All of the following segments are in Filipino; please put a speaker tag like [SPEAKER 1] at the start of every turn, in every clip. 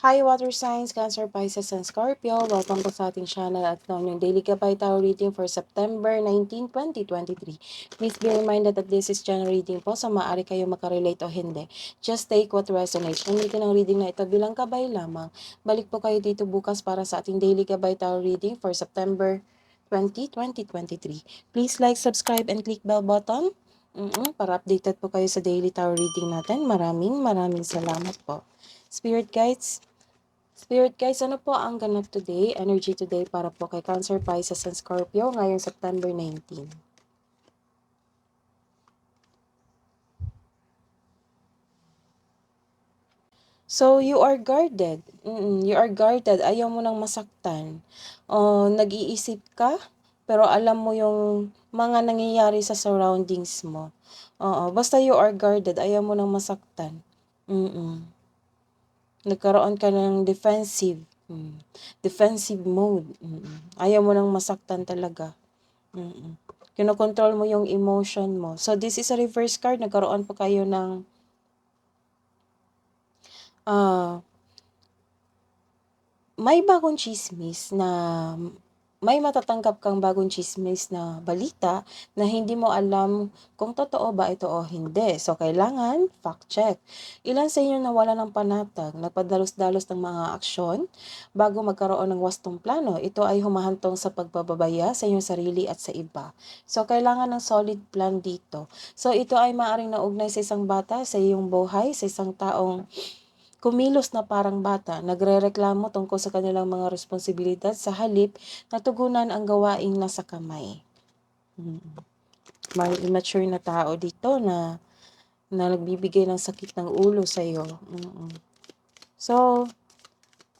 [SPEAKER 1] Hi Water Signs, Cancer, Pisces, and Scorpio. Welcome po sa ating channel at noon yung Daily Gabay Tarot Reading for September 19, 2023. Please be reminded that this is general reading po, so maaari kayo makarelate o hindi. Just take what resonates. Gamitin ang reading na ito bilang gabay lamang. Balik po kayo dito bukas para sa ating Daily Gabay Tarot Reading for September 20, 2023. Please like, subscribe, and click bell button para updated po kayo sa daily tarot reading natin. Maraming salamat po. Spirit guides, ano po ang ganap today, energy today para po kay Cancer, Pisces, and Scorpio ngayong September 19? So, you are guarded. You are guarded. Ayaw mo nang masaktan. Nag-iisip ka, pero alam mo yung mga nangyayari sa surroundings mo. Basta you are guarded. Ayaw mo nang masaktan. Nagkaroon ka ng defensive. Defensive mode. Ayaw mo nang masaktan talaga. Kinokontrol mo yung emotion mo. So, this is a reverse card. Nagkaroon pa kayo ng may bagong chismis na may matatanggap kang bagong chismis na balita na hindi mo alam kung totoo ba ito o hindi. So, kailangan fact check. Ilan sa inyo nawala ng panatag, nagpadalos-dalos ng mga aksyon bago magkaroon ng wastong plano. Ito ay humahantong sa pagbababaya sa inyong sarili at sa iba. So, kailangan ng solid plan dito. So, ito ay maaaring naugnay sa isang bata, sa iyong buhay, sa isang taong kumilos na parang bata, nagrereklamo tungkol sa kanilang mga responsibilidad sa halip na tugunan ang gawaing nasa kamay. May immature na tao dito na nagbibigay ng sakit ng ulo sa iyo. So,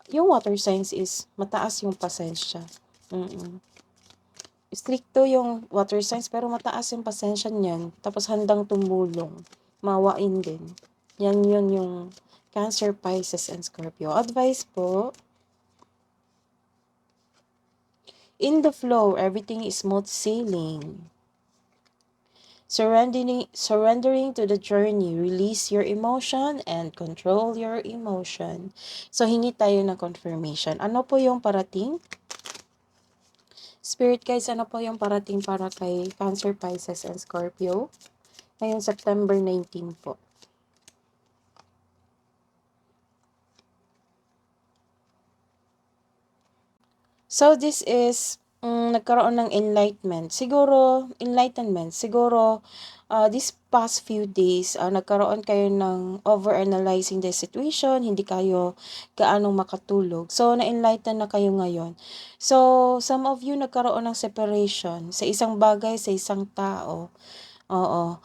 [SPEAKER 1] yung water signs is mataas yung pasensya. Stricto yung water signs pero mataas yung pasensya niyan. Tapos handang tumulong. Mawain din. Yan yun yung Cancer, Pisces, and Scorpio. Advice po, in the flow, everything is smooth sailing. Surrendering to the journey, release your emotion and control your emotion. So, hingi tayo ng confirmation. Ano po yung parating? Spirit guys, ano po yung parating para kay Cancer, Pisces, and Scorpio? Ngayong September 19 po. So, this is nagkaroon ng enlightenment. Siguro, this past few days, nagkaroon kayo ng over-analyzing the situation, hindi kayo gaano makatulog. So, na-enlighten na kayo ngayon. So, some of you nagkaroon ng separation sa isang bagay, sa isang tao. Oo.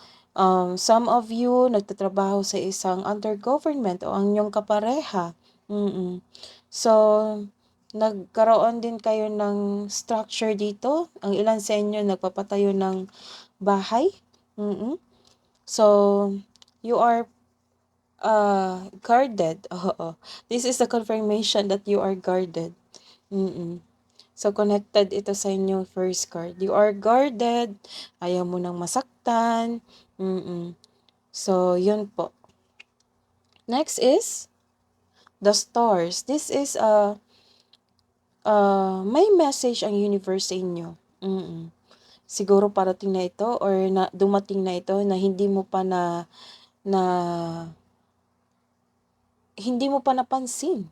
[SPEAKER 1] Some of you nagtatrabaho sa isang under government o ang inyong kapareha. So, nagkaroon din kayo ng structure dito. Ang ilan sa inyo nagpapatayo ng bahay. So, you are guarded. Oo. This is a confirmation that you are guarded. So, connected ito sa inyong first card. You are guarded. Ayaw mo nang masaktan. So, yun po. Next is the stars. This is may message ang universe sa inyo. Siguro parating na ito or dumating na ito na hindi mo pa hindi mo pa napansin.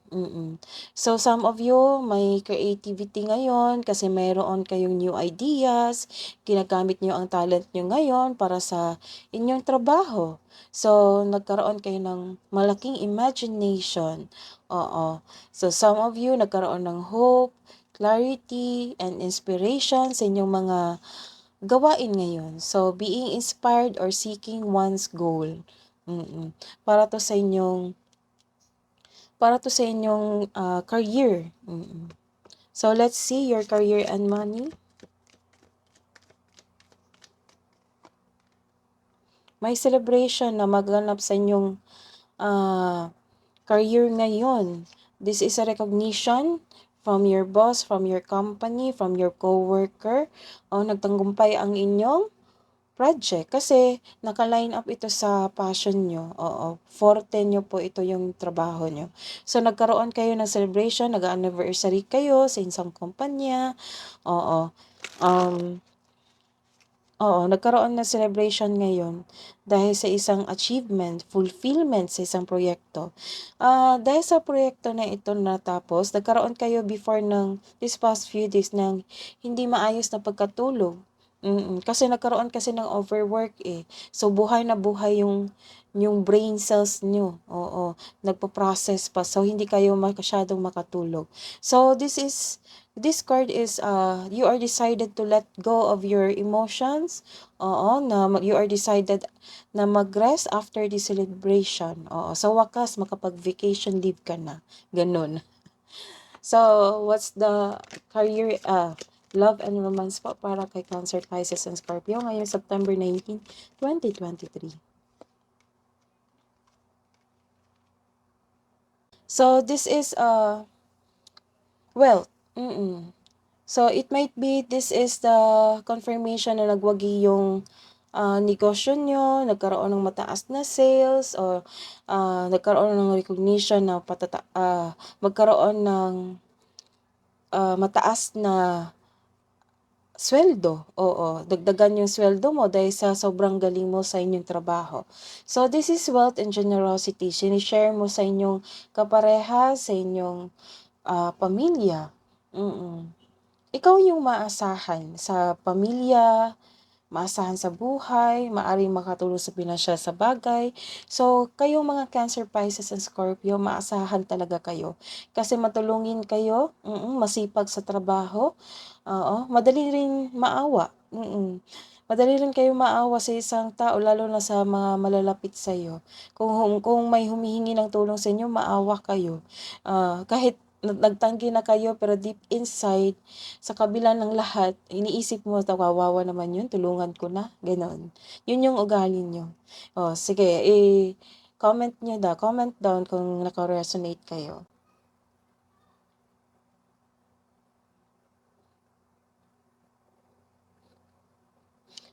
[SPEAKER 1] So, some of you, may creativity ngayon kasi mayroon kayong new ideas, ginagamit nyo ang talent nyo ngayon para sa inyong trabaho. So, nagkaroon kayo ng malaking imagination. Oo. So, some of you, nagkaroon ng hope, clarity, and inspiration sa inyong mga gawain ngayon. So, being inspired or seeking one's goal. Para to sa inyong career. So, let's see your career and money. May celebration na maganap sa inyong career ngayon. This is a recognition from your boss, from your company, from your coworker. Nagtanggumpay ang inyong project kasi naka-line up ito sa passion nyo. Oo, forte nyo po ito yung trabaho nyo. So, nagkaroon kayo ng celebration, nag-anniversary kayo sa isang kumpanya. Oo. Um, nagkaroon ng celebration ngayon dahil sa isang achievement, fulfillment sa isang proyekto. Dahil sa proyekto na ito natapos, nagkaroon kayo before ng this past few days ng hindi maayos na pagkatulog. Kasi nagkaroon kasi ng overwork eh. So buhay na buhay yung brain cells nyo. Oo, nagpo-process pa. So hindi kayo masyadong makatulog. So this card is you are decided to let go of your emotions. Oo, you are decided na mag-rest after the celebration. Oo, sa wakas makapag-vacation leave ka na. Ganun. So, what's the career love and romance po para kay Cancer, Pisces, and Scorpio ngayong September 19, 2023. So, this is well, so it might be this is the confirmation na nagwagi yung negosyo nyo, nagkaroon ng mataas na sales, or nagkaroon ng recognition na magkaroon ng mataas na sweldo. Oo, dagdagan yung sweldo mo dahil sa sobrang galing mo sa inyong trabaho. So, this is wealth and generosity. Sinishare mo sa inyong kapareha, sa inyong pamilya. Ikaw yung maasahan sa pamilya, maasahan sa buhay, maaring makatulong sa pinansiyal sa bagay. So, kayong mga Cancer, Pisces, and Scorpio, maasahan talaga kayo. Kasi matulungin kayo, masipag sa trabaho, oo, madali rin maawa. Madali rin kayo maawa sa isang tao, lalo na sa mga malalapit sa iyo. Kung may humihingi ng tulong sa inyo, maawa kayo. Kahit nagtanggi na kayo, pero deep inside, sa kabila ng lahat, iniisip mo, kawawa naman yun, tulungan ko na, ganon. Yun yung ugali nyo. Sige, comment down kung naka-resonate kayo.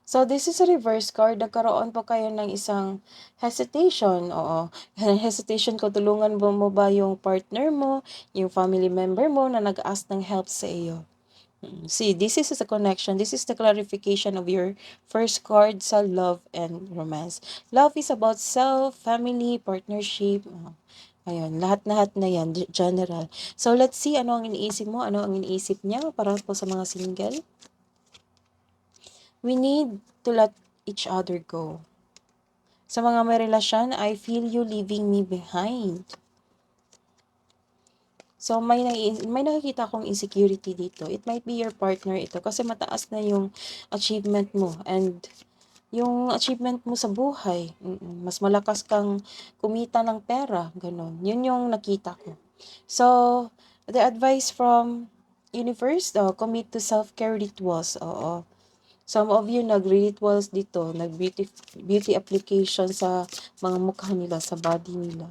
[SPEAKER 1] So, this is a reverse card. Nagkaroon po kayo ng isang hesitation. Oo. Hesitation ko, tulungan mo ba yung partner mo, yung family member mo na nag-ask ng help sa iyo. See, this is a connection. This is the clarification of your first card sa love and romance. Love is about self, family, partnership. Ayun, lahat-lahat na yan, general. So, let's see ano ang iniisip mo, ano ang iniisip niya para po sa mga single. We need to let each other go. Sa mga may relasyon, I feel you leaving me behind. So, may nakikita akong insecurity dito. It might be your partner ito kasi mataas na yung achievement mo and yung achievement mo sa buhay. Mas malakas kang kumita ng pera. Ganon. Yun yung nakita ko. So, the advice from universe, commit to self-care rituals. Oo. Some of you nag-rituals dito, beauty application sa mga mukha nila, sa body nila.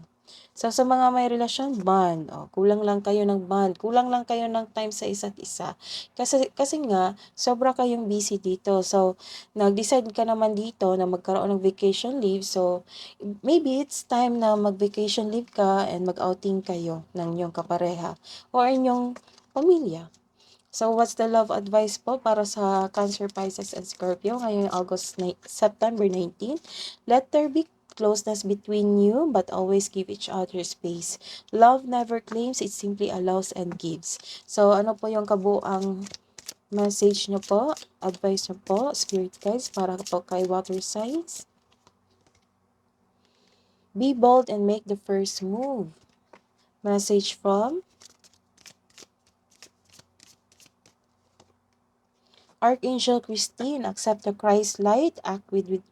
[SPEAKER 1] So, sa mga may relasyon, bond. Kulang lang kayo ng bond. Kulang lang kayo ng time sa isa't isa. Kasi nga, sobra kayong busy dito. So, nag-decide ka naman dito na magkaroon ng vacation leave. So, maybe it's time na mag-vacation leave ka and mag-outing kayo ng inyong kapareha or inyong pamilya. So, what's the love advice po para sa Cancer, Pisces, and Scorpio ngayong September 19? Let there be closeness between you, but always give each other space. Love never claims, it simply allows and gives. So, ano po yung kabuang message nyo po, advice nyo po, spirit guides, para po kay water signs? Be bold and make the first move. Message from Archangel Christine, accept the Christ light, act with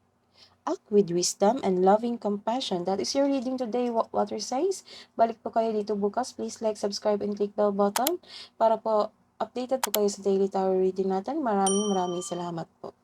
[SPEAKER 1] wisdom and loving compassion. That is your reading today, water signs. Balik po kayo dito bukas. Please like, subscribe, and click bell button para po updated po kayo sa daily tarot reading natin. Maraming salamat po.